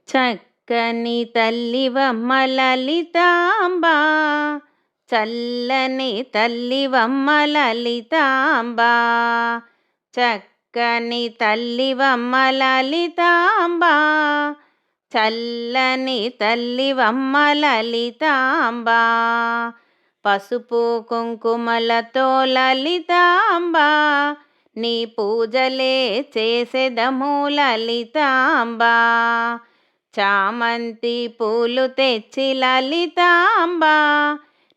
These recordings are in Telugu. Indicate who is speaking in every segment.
Speaker 1: చక్కని తల్లివమ్మ లలితాంబ, చల్లని తల్లివమ్మ లలితాంబ. చక్కని తల్లివమ్మ లలితాంబ, చల్లని తల్లివమ్మ లలితాంబ. పసుపు కుంకుమలతో లలితాంబ, నీ పూజలే చేసెదము లలితాంబ. చామంతి పూలు తెచ్చి లలితాంబ,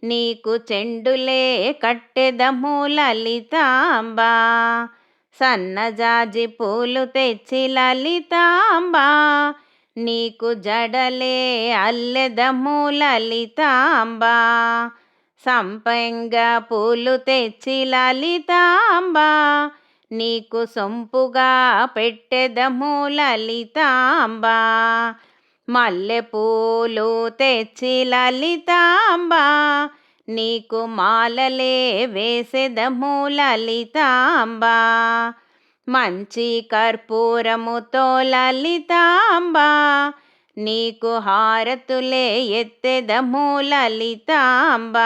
Speaker 1: నీకు చెండులే కట్టెదము లలితాంబ. సన్నజాజి పూలు తెచ్చి లలితాంబ, నీకు జడలే అల్లెదము లలితాంబ. సంపెంగ పూలు తెచ్చి లలితాంబ, నీకు సొంపుగా పెట్టెదము లలితాంబ. మల్లెపూలు తెచ్చి లలితాంబ, నీకు మాలలే వేసెదము లలితాంబ. మంచి కర్పూరముతో లలితాంబ, నీకు హారతులే ఎత్తెదము లలితాంబ.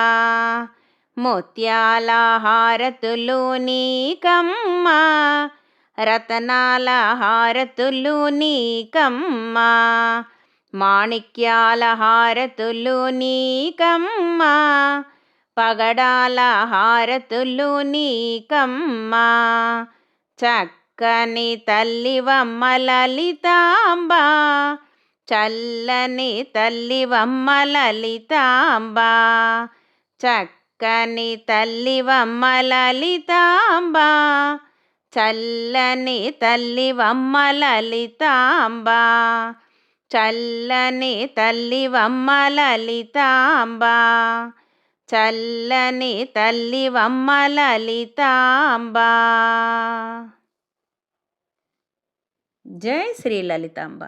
Speaker 1: ముత్యాల హారతులు నీకమ్మా, రతనాల హారతులు నీకమ్మా. మాణిక్యాల హారతులు నీకమ్మా, పగడాల హారతులు నీకమ్మా. చక్కని తల్లివమ్మ లలితాంబ, చల్లని తల్లివమ్మ లలితాంబ. చక్కని తల్లివమ్మ లలితాంబ, చల్లని తల్లివమ్మ లలితాంబ. చల్లని తల్లివమ్మ లలితాంబ, చల్లని తల్లివమ్మ లలితాంబ. జై శ్రీ లలితాంబ.